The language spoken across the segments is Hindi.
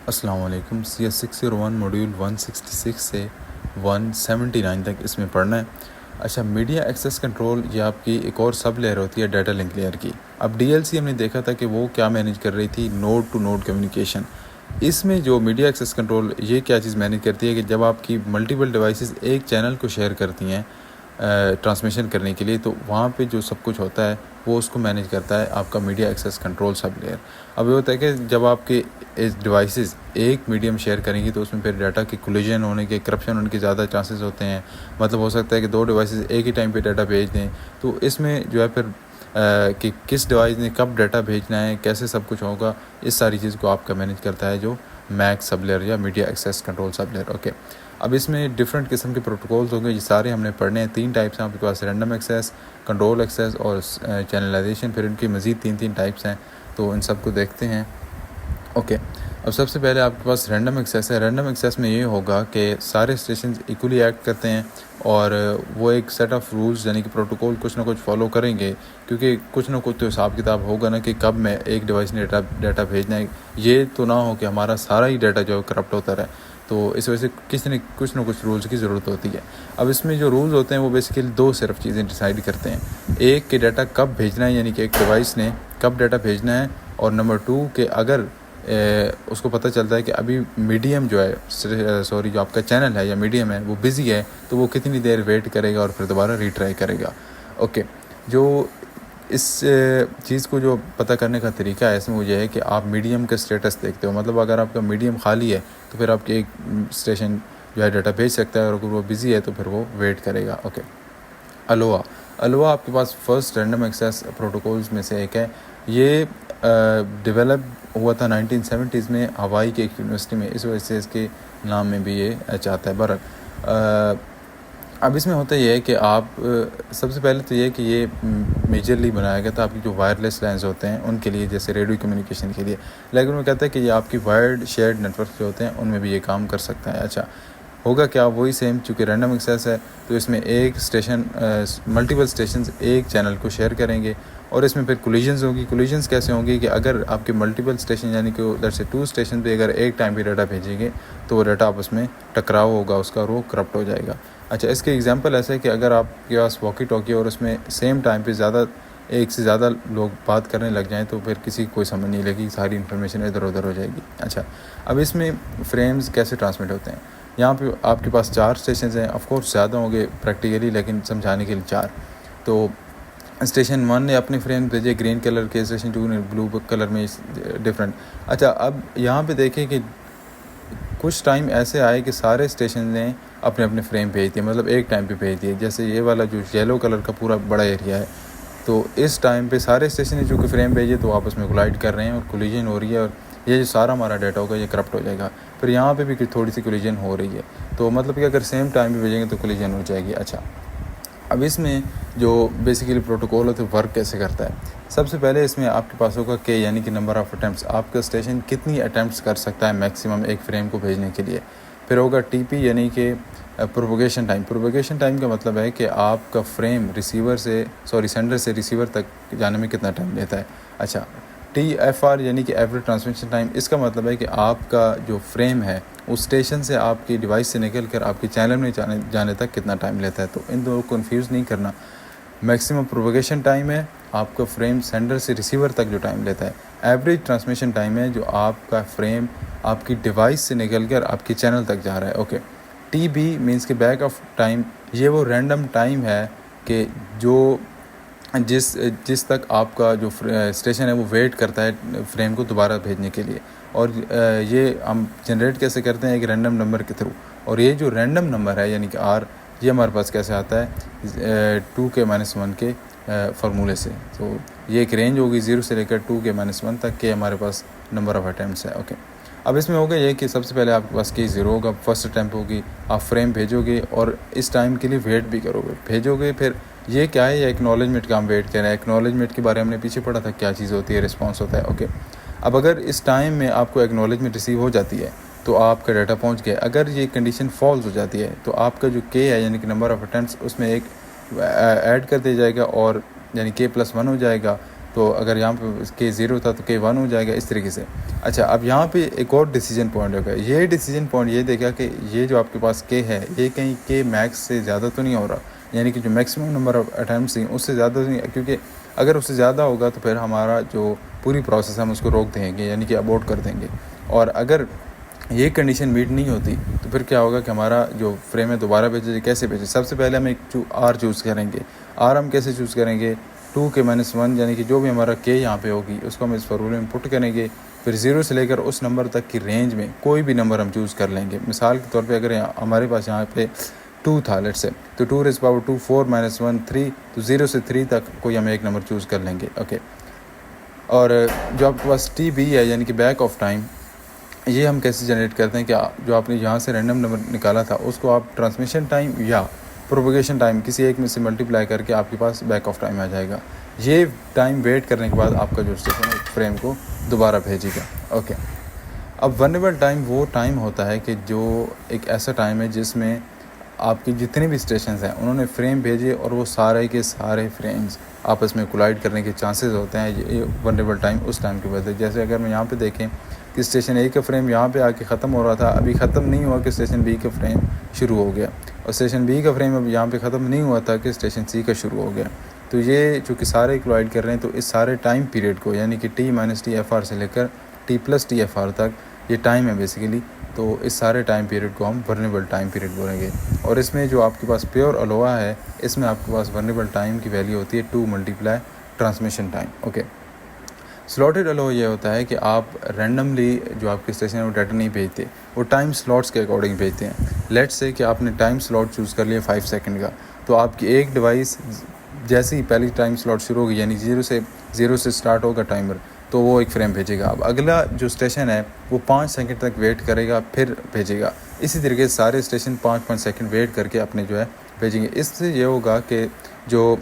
अस्सलाम वालेकुम। CS601 मॉड्यूल 166 से 179 तक इसमें पढ़ना है। अच्छा, मीडिया एक्सेस कंट्रोल ये आपकी एक और सब लेयर होती है डाटा लिंक लेयर की। अब DLC हमने देखा था कि वो क्या मैनेज कर रही थी, नोड टू नोड कम्युनिकेशन। इसमें जो मीडिया एक्सेस कंट्रोल ये क्या चीज़ मैनेज करती है कि जब आपकी मल्टीपल डिवाइसेस एक चैनल को शेयर करती हैं ट्रांसमिशन करने के लिए, तो वहाँ पे जो सब कुछ होता है वो उसको मैनेज करता है आपका media access control sub layer. अब ये होता है कि जब आपके डिवाइसेस एक मीडियम शेयर करेंगी तो उसमें फिर डाटा की कोलिजन होने के, करप्शन होने के ज़्यादा चांसेस होते हैं। मतलब हो सकता है कि दो डिवाइसेस एक ही टाइम पे डाटा भेज दें, तो इसमें जो है फिर कि किस डिवाइस ने कब डाटा भेजना है, कैसे सब कुछ होगा, इस सारी चीज़ को आपका मैनेज करता है जो मैक सब लेयर या media access control sub layer. Okay, अब इसमें डिफरेंट किस्म के प्रोटोकॉल्स होंगे, ये सारे हमने पढ़ने हैं। 3 टाइप्स हैं आपके पास, रैंडम एक्सेस, कंट्रोल एक्सेस और चैनलाइजेशन। फिर इनकी मज़ीद 3 टाइप्स हैं, तो इन सब को देखते हैं। ओके, अब सबसे पहले आपके पास रैंडम एक्सेस है। रैंडम एक्सेस में ये होगा कि सारे स्टेशन इक्वली एक्ट करते हैं और वो एक सेट ऑफ रूल्स यानी कि प्रोटोकॉल कुछ ना कुछ फॉलो करेंगे, क्योंकि कुछ ना कुछ तो हिसाब किताब होगा ना कि कब मैं एक डिवाइस ने डाटा भेजना है। ये तो ना हो कि हमारा सारा ही डाटा जो है करप्ट होता रहे, तो इस वजह से किसी ने कुछ ना कुछ रूल्स की ज़रूरत होती है। अब इसमें जो रूल्स होते हैं वो बेसिकली 2 सिर्फ चीज़ें डिसाइड करते हैं। एक कि डाटा कब भेजना है, यानी कि एक डिवाइस ने कब डाटा भेजना है, और नंबर 2 कि अगर उसको पता चलता है कि अभी मीडियम जो है जो आपका चैनल है या मीडियम है वो बिज़ी है, तो वो कितनी देर वेट करेगा और फिर दोबारा रीट्राई करेगा। ओके, जो इस चीज़ को जो पता करने का तरीका है इसमें वो ये है कि आप मीडियम का स्टेटस देखते हो। मतलब अगर आपका मीडियम खाली है तो फिर आपके एक स्टेशन जो है डाटा भेज सकता है, और अगर वो बिज़ी है तो फिर वो वेट करेगा। ओके, अलोआ आपके पास फर्स्ट रैंडम एक्सेस प्रोटोकॉल्स में से एक है। ये डेवलप हुआ था 1970s में हवाई की एक यूनिवर्सिटी में, इस वजह से इसके नाम में भी ये आता है। बहरहाल अब इसमें होता ये है कि आप सबसे पहले तो ये है कि ये मेजरली बनाया गया था आपकी जो वायरलेस लाइन्स होते हैं उनके लिए, जैसे रेडियो कम्युनिकेशन के लिए। लेकिन वो कहता है कि ये आपकी वायर्ड शेयर्ड नेटवर्क जो होते हैं उनमें भी ये काम कर सकता है। अच्छा, होगा क्या, वही सेम, चूँकि रैंडम एक्सेस है तो इसमें एक स्टेशन मल्टीपल स्टेशन एक चैनल को शेयर करेंगे, और इसमें फिर कोलिजन्स होगी। कोलिजन्स कैसे होंगी कि अगर आपके मल्टीपल स्टेशन यानी कि उधर से 2 स्टेशन पे अगर एक टाइम पे डाटा भेजेंगे तो वो डाटा आपस में टकराव होगा उसका, और वो करप्ट हो जाएगा। अच्छा, इसके एग्जांपल ऐसा है कि अगर आपके पास वॉकी टॉकी और उसमें सेम टाइम पे एक से ज़्यादा लोग बात करने लग जाएं तो फिर किसी को कोई समझ नहीं लगेगी, सारी इन्फॉर्मेशन इधर उधर हो जाएगी। अच्छा, अब इसमें फ्रेम्स कैसे ट्रांसमिट होते हैं। यहाँ पे आपके पास 4 स्टेशन हैं, ऑफकोर्स ज़्यादा होंगे प्रैक्टिकली, लेकिन समझाने के लिए 4। तो स्टेशन 1 ने अपने फ्रेम भेजे ग्रीन कलर के, स्टेशन 2 ने ब्लू कलर में डिफरेंट। अच्छा, अब यहाँ पे देखें कि कुछ टाइम ऐसे आए कि सारे स्टेशन ने अपने अपने फ्रेम भेज दिए, मतलब एक टाइम पे भेज दिए। जैसे ये वाला जो येलो कलर का पूरा बड़ा एरिया है, तो इस टाइम पे सारे स्टेशन ने जो कि फ्रेम भेजे तो आपस में कोलाइड कर रहे हैं और कोलिजन हो रही है, और ये जो सारा हमारा डाटा होगा ये करप्ट हो जाएगा। फिर यहाँ पे भी थोड़ी सी कोलिजन हो रही है, तो मतलब कि अगर सेम टाइम पे भेजेंगे तो कोलिजन हो जाएगी। अच्छा, अब इसमें जो बेसिकली प्रोटोकॉल होता है वर्क कैसे करता है। सबसे पहले इसमें आपके पास होगा के, यानी कि नंबर ऑफ़ अटैम्प्ट्स, आपका स्टेशन कितनी अटैम्प्ट्स कर सकता है मैक्सिमम एक फ्रेम को भेजने के लिए। फिर होगा टीपी, यानी कि प्रोपगेशन टाइम। प्रोपगेशन टाइम का मतलब है कि आपका फ्रेम सेंडर से रिसीवर तक जाने में कितना टाइम लेता है। अच्छा, TFR यानी कि एवरेज ट्रांसमिशन टाइम, इसका मतलब है कि आपका जो फ्रेम है उस स्टेशन से आपकी डिवाइस से निकल कर आपके चैनल में जाने तक कितना टाइम लेता है। तो इन दोनों को कन्फ्यूज़ नहीं करना। मैक्सिमम प्रोपगेशन टाइम है आपका फ्रेम सेंडर से रिसीवर तक जो टाइम लेता है। एवरेज ट्रांसमिशन टाइम है जो आपका फ्रेम आपकी डिवाइस से निकल कर आपके चैनल तक जा रहा है। ओके, TB मीन्स के बैक ऑफ टाइम, ये वो रैंडम टाइम है कि जो जिस तक आपका जो स्टेशन है वो वेट करता है फ्रेम को दोबारा भेजने के लिए। और ये हम जनरेट कैसे करते हैं, एक रैंडम नंबर के थ्रू। और ये जो रैंडम नंबर है यानी कि R, ये हमारे पास कैसे आता है 2k-1 के फार्मूले से। तो ये एक रेंज होगी 0 से लेकर 2k-1 तक के हमारे पास नंबर ऑफ़ अटैम्प्ट्स है। ओके, अब इसमें होगा ये कि सबसे पहले आपके पास की 0 होगा, फर्स्ट अटैम्प्ट होगी, आप फ्रेम भेजोगे और इस टाइम के लिए वेट भी करोगे, भेजोगे। फिर ये क्या है, ये एक्नॉलेजमेंट का हम वेट कर रहे हैं। एक्नॉलेजमेंट के बारे में हमने पीछे पढ़ा था क्या चीज़ होती है, रिस्पॉन्स होता है। ओके, अब अगर इस टाइम में आपको एक्नॉलेजमेंट रिसीव हो जाती है तो आपका डाटा पहुंच गया। अगर ये कंडीशन फॉल्स हो जाती है तो आपका जो के है यानी कि नंबर ऑफ़ अटेम्प्ट्स उसमें एक ऐड कर दिया जाएगा, और यानी k+1 हो जाएगा। तो अगर यहाँ पे के 0 था तो के 1 हो जाएगा, इस तरीके से। अच्छा, अब यहाँ पे एक और डिसीजन पॉइंट होगा। ये डिसीजन पॉइंट ये देगा कि ये जो आपके पास के है ये कहीं के मैक्स से ज़्यादा तो नहीं हो रहा, यानी कि जो मैक्सिमम नंबर ऑफ अटैम्प्ट्स हैं उससे ज़्यादा नहीं, क्योंकि अगर उससे ज़्यादा होगा तो फिर हमारा जो पूरी प्रोसेस है हम उसको रोक देंगे, यानी कि अबॉर्ट कर देंगे। और अगर ये कंडीशन मीट नहीं होती तो फिर क्या होगा कि हमारा जो फ्रेम है दोबारा भेजे। कैसे भेजे? सबसे पहले हम एक आर चूज़ करेंगे। आर हम कैसे चूज़ करेंगे? 2k-1, यानी कि जो भी हमारा के यहाँ पे होगी उसको हम इस फॉर्मूले में पुट करेंगे। फिर 0 से लेकर उस नंबर तक की रेंज में कोई भी नंबर हम चूज़ कर लेंगे। मिसाल के तौर पे अगर हमारे पास यहाँ पे 2 था लेट्स से, तो 2⁻², 4-1, 3, तो 0 से 3 तक कोई हम एक नंबर चूज़ कर लेंगे। ओके, और जो आपके पास टी बी है यानी कि बैक ऑफ टाइम, ये हम कैसे जनरेट करते हैं कि जो आपने यहाँ से रैंडम नंबर निकाला था उसको आप ट्रांसमिशन टाइम या प्रोपगेशन टाइम किसी एक में से मल्टीप्लाई करके आपके पास बैक ऑफ टाइम आ जाएगा। ये टाइम वेट करने के बाद आपका जो स्टेशन है फ्रेम को दोबारा भेजेगा। ओके, अब वल्नरेबल टाइम वो टाइम होता है कि जो एक ऐसा टाइम है जिसमें आपकी जितने भी स्टेशंस हैं उन्होंने फ्रेम भेजे और वो सारे के सारे फ्रेम्स आपस में कोलाइड करने के चांसेस होते हैं। ये वल्नरेबल टाइम उस टाइम की वजह से, जैसे अगर मैं यहाँ पे देखें कि स्टेशन ए का फ्रेम यहाँ पे आके ख़त्म हो रहा था, अभी ख़त्म नहीं हुआ कि स्टेशन बी का फ्रेम शुरू हो गया, और स्टेशन बी का फ्रेम अब यहाँ पे ख़त्म नहीं हुआ था कि स्टेशन सी का शुरू हो गया। तो ये चूँकि सारे कोलाइड कर रहे हैं तो इस सारे टाइम पीरियड को, यानी कि T-TFR से लेकर T+TFR तक ये टाइम है बेसिकली, तो इस सारे टाइम पीरियड को हम वल्नरेबल टाइम पीरियड बोलेंगे। और इसमें जो आपके पास प्योर अलोवा है इसमें आपके पास वल्नरेबल टाइम की वैल्यू होती है 2 × ट्रांसमिशन टाइम। ओके, स्लॉटेड अलो ये होता है कि आप रैंडमली जो आपके स्टेशन है वो डाटा नहीं भेजते, वो टाइम स्लॉट्स के अकॉर्डिंग भेजते हैं। लेट्स से कि आपने टाइम स्लॉट चूज़ कर लिया 5 सेकंड का, तो आपकी एक डिवाइस जैसे ही पहली टाइम स्लॉट शुरू होगी, यानी 0 से स्टार्ट होगा टाइमर, तो वो एक फ्रेम भेजेगा। अब अगला जो स्टेशन है वो 5 सेकंड तक वेट करेगा फिर भेजेगा। इसी तरीके से सारे स्टेशन 5-5 सेकंड वेट करके अपने जो है भेजेंगे। इससे ये होगा कि जो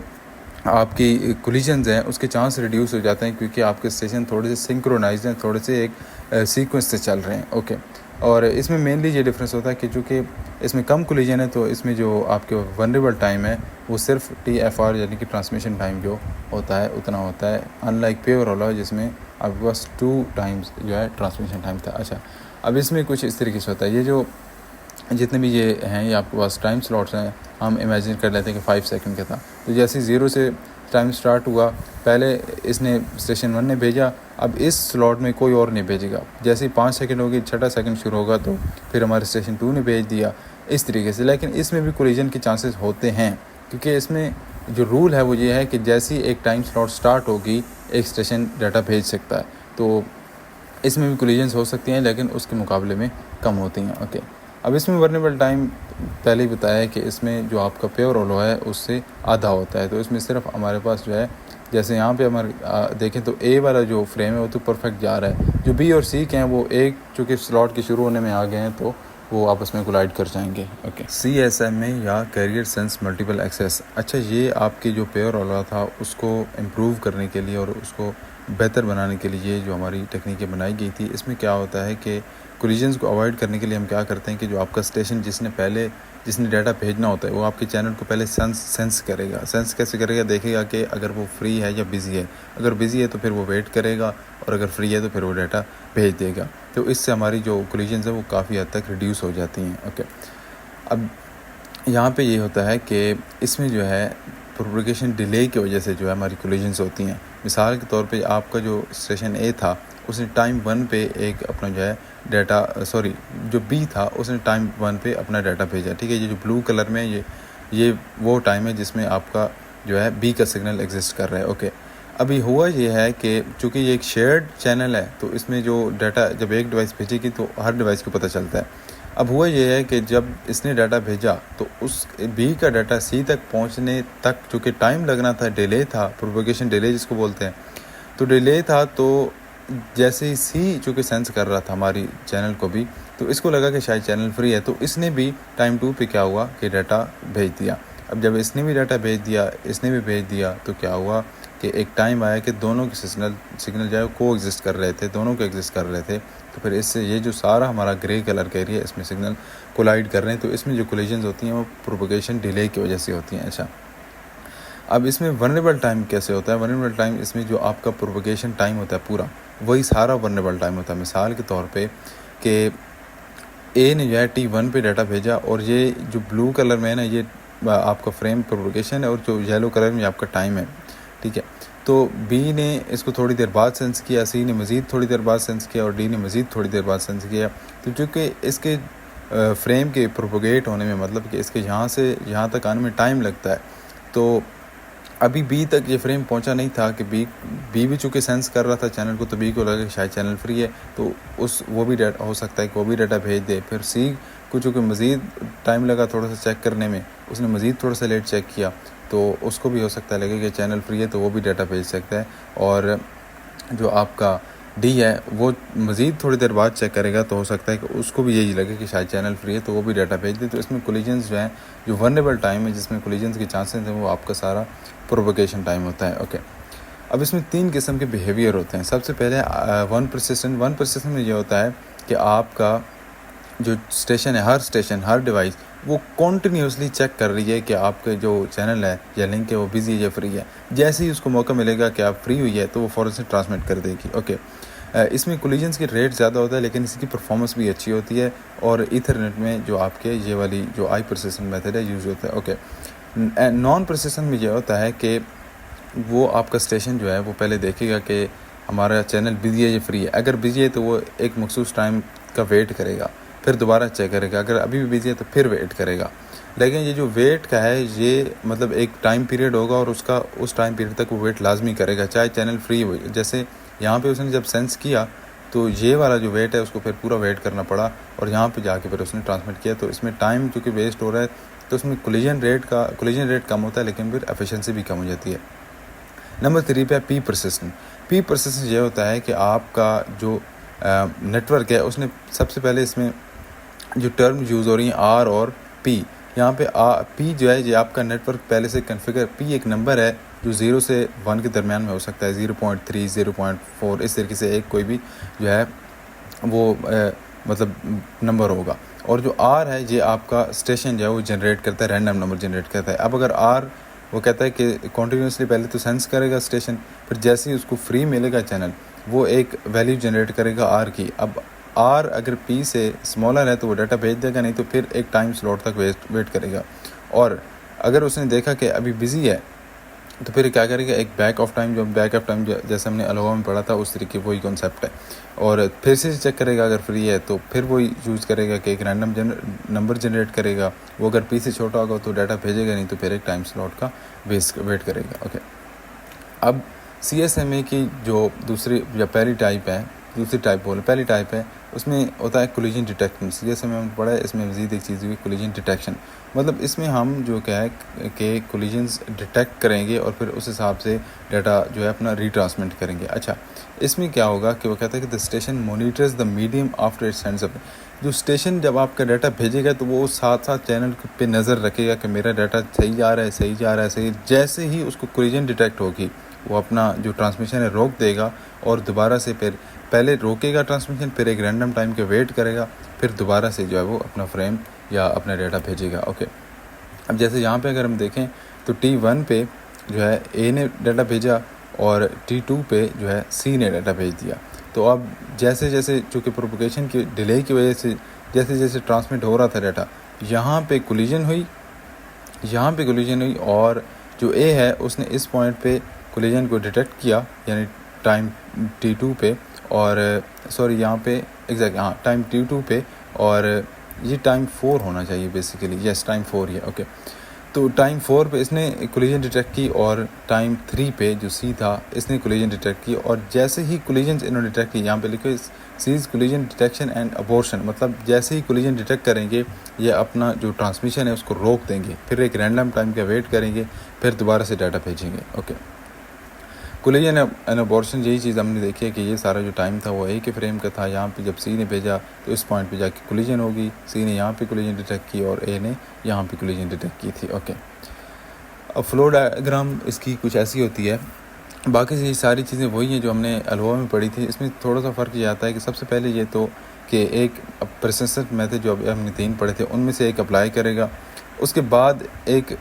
आपकी कोलिजन्स हैं उसके चांस रिड्यूस हो जाते हैं, क्योंकि आपके स्टेशन थोड़े से सिंक्रोनाइज्ड हैं, थोड़े से एक सीक्वेंस से चल रहे हैं। ओके, और इसमें मेनली ये डिफरेंस होता है कि चूँकि इसमें कम कोलिजन है तो इसमें जो आपके वल्नरेबल टाइम है वो सिर्फ TFR यानी कि ट्रांसमिशन टाइम जो होता है उतना होता है, अनलाइक प्योर अलो जिसमें आपके पास 2 टाइम्स जो है ट्रांसमिशन टाइम था। अच्छा, अब इसमें कुछ इस तरीके से होता है, ये जो जितने भी ये हैं ये आपके पास टाइम स्लॉट्स हैं, हम इमेजिन कर लेते हैं कि 5 सेकंड का था, तो जैसे 0 से टाइम स्टार्ट हुआ, पहले इसने स्टेशन 1 ने भेजा, अब इस स्लॉट में कोई और नहीं भेजेगा। जैसे ही 5 सेकंड होगी, 6ठा सेकंड शुरू होगा तो फिर हमारे स्टेशन 2 ने भेज दिया, इस तरीके से। लेकिन इसमें भी कोलिजन के चांसेस होते हैं, क्योंकि इसमें जो रूल है वो ये है कि जैसे ही एक टाइम स्लॉट स्टार्ट होगी एक स्टेशन डाटा भेज सकता है। तो इसमें भी कोलिजन्स हो सकती हैं लेकिन उसके मुकाबले में कम होती हैं। ओके, अब इसमें वल्नरेबल टाइम पहले ही बताया है कि इसमें जो आपका प्योर अलो है उससे आधा होता है, तो इसमें सिर्फ हमारे पास जो है, जैसे यहाँ पे हमारे देखें तो ए वाला जो फ्रेम है वो तो परफेक्ट जा रहा है, जो बी और सी के हैं वो एक चूँकि स्लॉट के शुरू होने में आ गए हैं तो वो आपस में कोलाइड कर जाएंगे। ओके, CSMA या कैरियर सेंस मल्टीपल एक्सेस। अच्छा, ये आपकी जो प्योर अलो था उसको इम्प्रूव करने के लिए और उसको बेहतर बनाने के लिए जो हमारी टेक्निकें बनाई गई थी, इसमें क्या होता है कि कोलिजन्स को अवॉइड करने के लिए हम क्या करते हैं कि जो आपका स्टेशन जिसने डाटा भेजना होता है वो आपके चैनल को पहले सेंस करेगा। सेंस कैसे करेगा? देखेगा कि अगर वो फ्री है या बिज़ी है, अगर बिज़ी है तो फिर वो वेट करेगा और अगर फ्री है तो फिर वो डाटा भेज देगा। तो इससे हमारी जो कोलिजन्स है वो काफ़ी हद तक रिड्यूस हो जाती हैं। ओके, अब यहाँ पे ये होता है कि इसमें जो है प्रोपगेशन डिले की वजह से जो है हमारी कोलिजन्स होती हैं। मिसाल के तौर पे आपका जो स्टेशन ए था उसने टाइम 1 पे एक अपना जो है डाटा जो बी था उसने टाइम 1 पे अपना डाटा भेजा। ठीक है, ये जो ब्लू कलर में ये वो टाइम है जिसमें आपका जो है बी का सिग्नल एग्जिस्ट कर रहा है। ओके, अभी हुआ ये है कि चूँकि ये एक शेयर्ड चैनल है तो इसमें जो डाटा जब एक डिवाइस भेजेगी तो हर डिवाइस को पता चलता है। अब हुआ ये है कि जब इसने डाटा भेजा तो उस बी का डाटा सी तक पहुंचने तक चूँकि टाइम लगना था, डिले था, प्रोपगेशन डिले जिसको बोलते हैं, तो डिले था। तो जैसे ही सी चूँकि सेंस कर रहा था हमारी चैनल को भी, तो इसको लगा कि शायद चैनल फ्री है, तो इसने भी टाइम 2 पे क्या हुआ कि डाटा भेज दिया। अब जब इसने भी डाटा भेज दिया, इसने भी भेज दिया, तो क्या हुआ कि एक टाइम आया कि दोनों के सिग्नल जो है को एग्जिस्ट कर रहे थे, दोनों को एग्जिस्ट कर रहे थे। तो फिर इससे ये जो सारा हमारा ग्रे कलर का एरिया इसमें सिग्नल कोलाइड कर रहे हैं, तो इसमें जो कोलिजन्स होती हैं वो प्रोपगेशन डिले की वजह से होती हैं। अच्छा, अब इसमें वनरेबल टाइम कैसे होता है? वनरेबल टाइम इसमें जो आपका प्रोपगेशन टाइम होता है पूरा, वही सारा वनरेबल टाइम होता है। मिसाल के तौर पे कि ए ने जो है T1 पे डाटा भेजा और ये जो ब्लू कलर में है ना, ये आपका फ्रेम प्रोपगेशन है और जो येलो कलर में आपका टाइम है, ठीक है। तो बी ने इसको थोड़ी देर बाद सेंस किया, सी ने मज़ीद थोड़ी देर बाद सेंस किया और डी ने मज़ीद थोड़ी देर बाद सेंस किया। तो चूँकि इसके फ्रेम के प्रोपगेट होने में, मतलब कि इसके यहाँ से यहाँ तक आने में टाइम लगता है, तो अभी बी तक ये फ्रेम पहुंचा नहीं था कि बी भी चूँकि सेंस कर रहा था चैनल को, तो बी को लगा कि शायद चैनल फ्री है, तो वो भी डाटा हो सकता है कि वो भी डाटा भेज दे। फिर सी को चूँकि मज़ीद टाइम लगा थोड़ा सा चेक करने में, उसने मज़ीद थोड़ा सा लेट चेक किया, तो उसको भी हो सकता है लगे कि चैनल फ्री है, तो वो भी डाटा भेज सकता है। और जो आपका डी है वो मज़ीद थोड़ी देर बाद चेक करेगा, तो हो सकता है कि उसको भी यही लगे कि शायद चैनल फ्री है, तो वो भी डाटा भेज दे। तो इसमें कोलिजन्स जो हैं, जो वनरेबल टाइम है जिसमें कोलिजन्स के चांसेस हैं, वो आपका सारा प्रोपगेशन टाइम होता है। ओके, अब इसमें 3 किस्म के बिहेवियर होते हैं। सबसे पहले वन परसिस्टेंट में ये होता है कि आपका जो स्टेशन है, हर स्टेशन, हर डिवाइस वो कॉन्टीन्यूसली चेक कर रही है कि आपके जो चैनल है या लिंक है वो बिज़ी है या फ्री है। जैसे ही उसको मौका मिलेगा कि आप फ्री हुई है, तो वो फ़ौरन से ट्रांसमिट कर देगी। ओके, इसमें कोलिजन्स की रेट ज़्यादा होता है, लेकिन इसकी परफॉर्मेंस भी अच्छी होती है। और ईथरनेट में जो आपके ये वाली जो आई परसिस्टेंट मेथड है यूज़ होता है। ओके, नॉन परसिस्टेंट में ये होता है कि वो आपका स्टेशन जो है वो पहले देखेगा कि हमारा चैनल बिज़ी है या फ्री है। अगर बिज़ी है तो वो एक मखसूस टाइम का वेट करेगा, फिर दोबारा चेक करेगा। अगर अभी भी बिज़ी है तो फिर वेट करेगा। लेकिन ये जो वेट का है, ये मतलब एक टाइम पीरियड होगा और उसका उस टाइम पीरियड तक वो वेट लाजमी करेगा, चाहे चैनल फ्री हो। जैसे यहाँ पे उसने जब सेंस किया, तो ये वाला जो वेट है उसको फिर पूरा वेट करना पड़ा और यहाँ पे जाके फिर उसने ट्रांसमिट किया। तो इसमें टाइम क्योंकि वेस्ट हो रहा है, तो उसमें कोलिजन रेट कम होता है, लेकिन फिर एफिशिएंसी भी कम हो जाती है। नंबर 3 पे पी परसिस्टेंट ये होता है कि आपका जो नेटवर्क है उसने सबसे पहले इसमें जो टर्म यूज़ हो रही हैं आर और पी, यहाँ पे पी जो है ये आपका नेटवर्क पहले से कन्फिगर, पी एक नंबर है जो 0 से 1 के दरमियान में हो सकता है, 0.3 0.4 इस तरीके से एक कोई भी जो है वो मतलब नंबर होगा। और जो आर है ये आपका स्टेशन जो है वो जनरेट करता है, रैंडम नंबर जनरेट करता है। अब अगर आर वो कहता है कि कॉन्टीन्यूसली पहले तो सेंस करेगा स्टेशन, फिर जैसे ही उसको फ्री मिलेगा चैनल, वो एक वैल्यू जनरेट करेगा आर की। अब आर अगर पी से स्मॉलर है तो वो डाटा भेज देगा, नहीं तो फिर एक टाइम स्लॉट तक वेट करेगा। और अगर उसने देखा कि अभी बिज़ी है तो फिर क्या करेगा, एक बैक ऑफ टाइम जैसे हमने अलोवा में पढ़ा था उस तरीके वही कॉन्सेप्ट है, और फिर से चेक करेगा। अगर फ्री है तो फिर वही यूज़ करेगा कि एक रैंडम नंबर जनरेट करेगा। वो अगर पी से छोटा होगा तो डाटा भेजेगा, नहीं तो फिर एक टाइम स्लॉट का वेट करेगा। ओके, अब CSMA की जो दूसरी या पहली टाइप है उसमें होता है कोलिजन डिटेक्शन। CSMA हमने पढ़ा है, इसमें मज़ीद एक चीज़ हुई कोलिजन डिटेक्शन। मतलब इसमें हम जो क्या है कि कोलिजन्स डिटेक्ट करेंगे और फिर उस हिसाब से डाटा जो है अपना रीट्रांसमिट करेंगे। अच्छा, इसमें क्या होगा कि वो कहता है कि the station monitors the medium after it sends up. जो स्टेशन जब आपका डाटा भेजेगा तो वो साथ साथ चैनल पे नज़र रखेगा कि मेरा डाटा सही जा रहा है। जैसे ही उसको कोलिजन डिटेक्ट होगी, वो अपना जो ट्रांसमिशन है रोक देगा और दोबारा से फिर पहले रोकेगा ट्रांसमिशन, फिर एक रैंडम टाइम के वेट करेगा, फिर दोबारा से जो है वो अपना फ्रेम या अपना डाटा भेजेगा। ओके, अब जैसे यहाँ पे अगर हम देखें तो T1 पे जो है ए ने डाटा भेजा और T2 पे जो है सी ने डाटा भेज दिया। तो अब जैसे जैसे चूँकि प्रोपगेशन की डिले की वजह से जैसे जैसे ट्रांसमिट हो रहा था डाटा, यहाँ पे कोलिजन हुई और जो ए है उसने इस पॉइंट पे कोलिजन को डिटेक्ट किया, यानी टाइम T2 पे, और सॉरी यहाँ पे टाइम T2 पे, और ये टाइम 4 होना चाहिए बेसिकली, यस टाइम 4 है। ओके, तो टाइम 4 पे इसने कोलिजन डिटेक्ट की और टाइम 3 पे जो सी था इसने कोलिजन डिटेक्ट की। और जैसे ही कोलिजन इन्होंने डिटेक्ट की, यहाँ पे लिखो सीज कोलिजन डिटेक्शन एंड अबॉर्शन, मतलब जैसे ही कोलिजन डिटेक्ट करेंगे ये अपना जो ट्रांसमिशन है उसको रोक देंगे, फिर एक रैंडम टाइम का वेट करेंगे, फिर दोबारा से डाटा भेजेंगे। ओके, कोलिजन एंड अबॉर्शन यही चीज़ हमने देखी है कि ये सारा जो टाइम था वो एक ही फ्रेम का था। यहाँ पे जब सी ने भेजा तो इस पॉइंट पे जाके कोलिजन होगी, सी ने यहाँ पे कोलिजन डिटेक्ट की और ए ने यहाँ पे कोलिजन डिटेक्ट की थी। ओके, अब फ्लो डायग्राम इसकी कुछ ऐसी होती है। बाकी ये सारी चीज़ें वही हैं जो हमने अलोवा में पढ़ी थी। इसमें थोड़ा सा फ़र्क ये आता है कि सबसे पहले ये तो कि एक परसिस्टेंट मेथड जो अभी हमने 3 पढ़े थे उनमें से एक अप्लाई करेगा, उसके बाद एक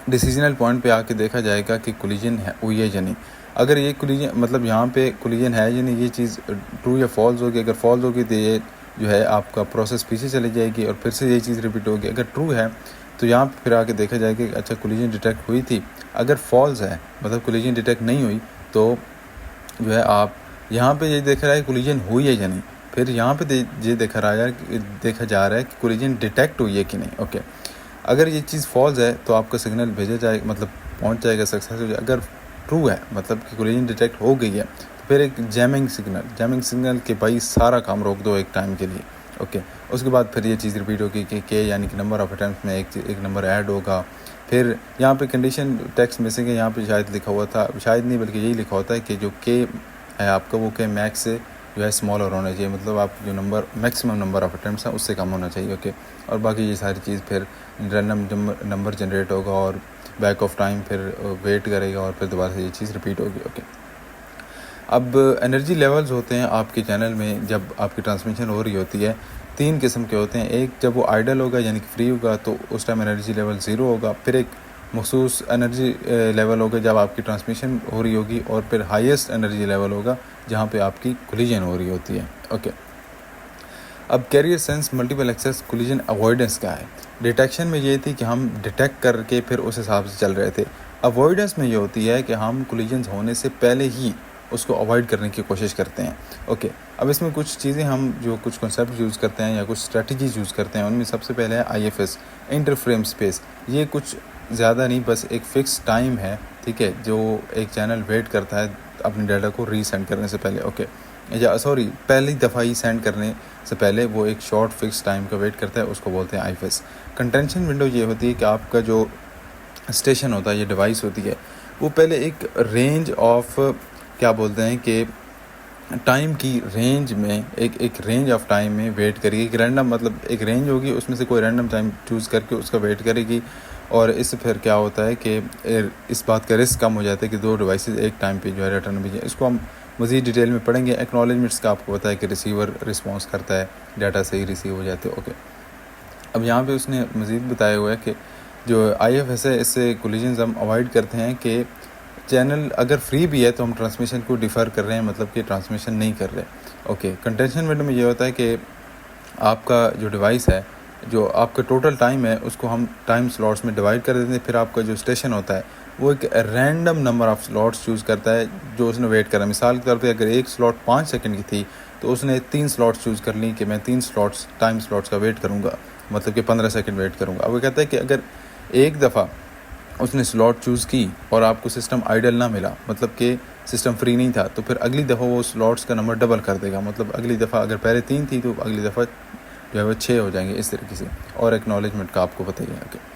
डिसीजनल पॉइंट पे आके देखा जाएगा कि कोलिजन है हुई है या नहीं। अगर ये कोलिजन मतलब यहाँ पे कोलिजन है या नहीं, ये चीज़ ट्रू या फॉल्स होगी। अगर फॉल्स होगी तो ये जो है आपका प्रोसेस पीछे चली जाएगी और फिर से ये चीज़ रिपीट होगी। अगर ट्रू है तो यहाँ पे फिर आके देखा जाएगा कि अच्छा कोलिजन डिटेक्ट हुई थी। अगर फॉल्स है मतलब कोलिजन डिटेक्ट नहीं हुई तो जो है आप यहाँ पे ये देखा रहा है कोलिजन हुई है या नहीं। फिर यहाँ पे ये देखा जा रहा है कि कोलिजन डिटेक्ट हुई है कि नहीं। ओके, अगर ये चीज़ फॉल्स है तो आपका सिग्नल भेजा जाएगा मतलब पहुँच जाएगा सक्सेस हो जाएगा। अगर ट्रू है मतलब कि कोलिजन डिटेक्ट हो गई है तो फिर एक जैमिंग सिग्नल के भाई सारा काम रोक दो एक टाइम के लिए। ओके, उसके बाद फिर ये चीज़ रिपीट होगी कि के यानी कि नंबर ऑफ अटैम्प्ट में एक नंबर ऐड होगा। फिर यहाँ पे कंडीशन टेक्स्ट मिसिंग है, यहाँ पे शायद लिखा हुआ था, शायद नहीं बल्कि यही लिखा होता है कि जो के है आपका वो के मैक्स से जो है स्मॉलर होना चाहिए, मतलब आप जो number maximum number of attempts हैं उससे कम होना चाहिए। ओके, और बाकी ये सारी चीज़ फिर रैंडम नंबर जनरेट होगा और बैक ऑफ टाइम फिर वेट करेगा और फिर दोबारा से ये चीज़ रिपीट होगी। ओके, अब एनर्जी लेवल्स होते हैं आपके चैनल में जब आपकी ट्रांसमिशन हो रही होती है, 3 किस्म के होते हैं। एक जब वो आइडल होगा यानी कि फ्री होगा तो उस टाइम एनर्जी लेवल 0 होगा। फिर एक मखसूस एनर्जी लेवल होगा जब आपकी ट्रांसमिशन हो रही होगी, और फिर हाईएस्ट एनर्जी लेवल होगा जहाँ पे आपकी कोलिजन हो रही होती है। ओके, अब carrier sense multiple access collision avoidance क्या है? डिटेक्शन में ये थी कि हम डिटेक्ट करके फिर उस हिसाब से चल रहे थे। अवॉइडेंस में ये होती है कि हम कोलिजन होने से पहले ही उसको अवॉइड करने की कोशिश करते हैं। ओके, अब इसमें कुछ चीज़ें हम जो कुछ कॉन्सेप्ट यूज़ करते हैं या कुछ स्ट्रेटजीज यूज़ करते हैं, उनमें सबसे पहले है IFS इंटरफ्रेम स्पेस। ये कुछ ज़्यादा नहीं, बस एक फ़िक्स टाइम है, ठीक है, जो एक चैनल वेट करता है अपने डाटा को रीसेंड करने से पहले। ओके, या सॉरी पहली दफ़ा ही सेंड करने से पहले वो एक शॉर्ट फिक्स टाइम का वेट करता है, उसको बोलते हैं IFS। कंटेंशन विंडो ये होती है कि आपका जो स्टेशन होता है, ये डिवाइस होती है, वो पहले एक रेंज ऑफ क्या बोलते हैं कि टाइम की रेंज में एक रेंज ऑफ टाइम में वेट करेगी। एक रैंडम मतलब एक रेंज होगी, उसमें से कोई रैंडम टाइम चूज़ करके उसका वेट करेगी। और इससे फिर क्या होता है कि इस बात का रिस्क कम हो जाता है कि 2 डिवाइसेस एक टाइम पे जो है रिटर्न भेजें। इसको हम मज़ीद डिटेल में पढ़ेंगे। एक्नॉलेजमेंट्स का आपको पता है कि रिसीवर रिस्पॉन्स करता है, डाटा सही रिसीव हो जाते हैं। ओके, अब यहाँ पे उसने मज़ीद बताया हुआ है कि जो IFS है इससे कोलिजन्स हम अवॉइड करते हैं कि चैनल अगर फ्री भी है तो हम ट्रांसमिशन को डिफ़र कर रहे हैं, मतलब कि ट्रांसमिशन नहीं कर रहे। ओके, कंटेंशन विंडो में ये होता है कि आपका जो डिवाइस है, जो आपका टोटल टाइम है, उसको हम टाइम स्लॉट्स में डिवाइड कर देते हैं। फिर आपका जो स्टेशन होता है वो एक random number of slots choose करता है जो उसने वेट करा। मिसाल के तौर पे अगर एक स्लॉट 5 सेकंड की थी तो उसने 3 स्लॉट्स चूज़ कर ली कि मैं 3 टाइम स्लॉट्स का वेट करूँगा, मतलब कि 15 सेकंड वेट करूँगा। अब वो कहता है कि अगर एक दफ़ा उसने स्लॉट चूज़ की और आपको सिस्टम आइडल ना मिला, मतलब कि सिस्टम फ्री नहीं था, तो फिर अगली दफ़ा वो स्लॉट्स का नंबर डबल कर देगा। मतलब अगली दफ़ा अगर पहले 3 थी तो अगली दफ़ा जो है वो 6 हो जाएंगे, इस तरीके से। और एक्नॉलेजमेंट का आपको बताइए। ओके।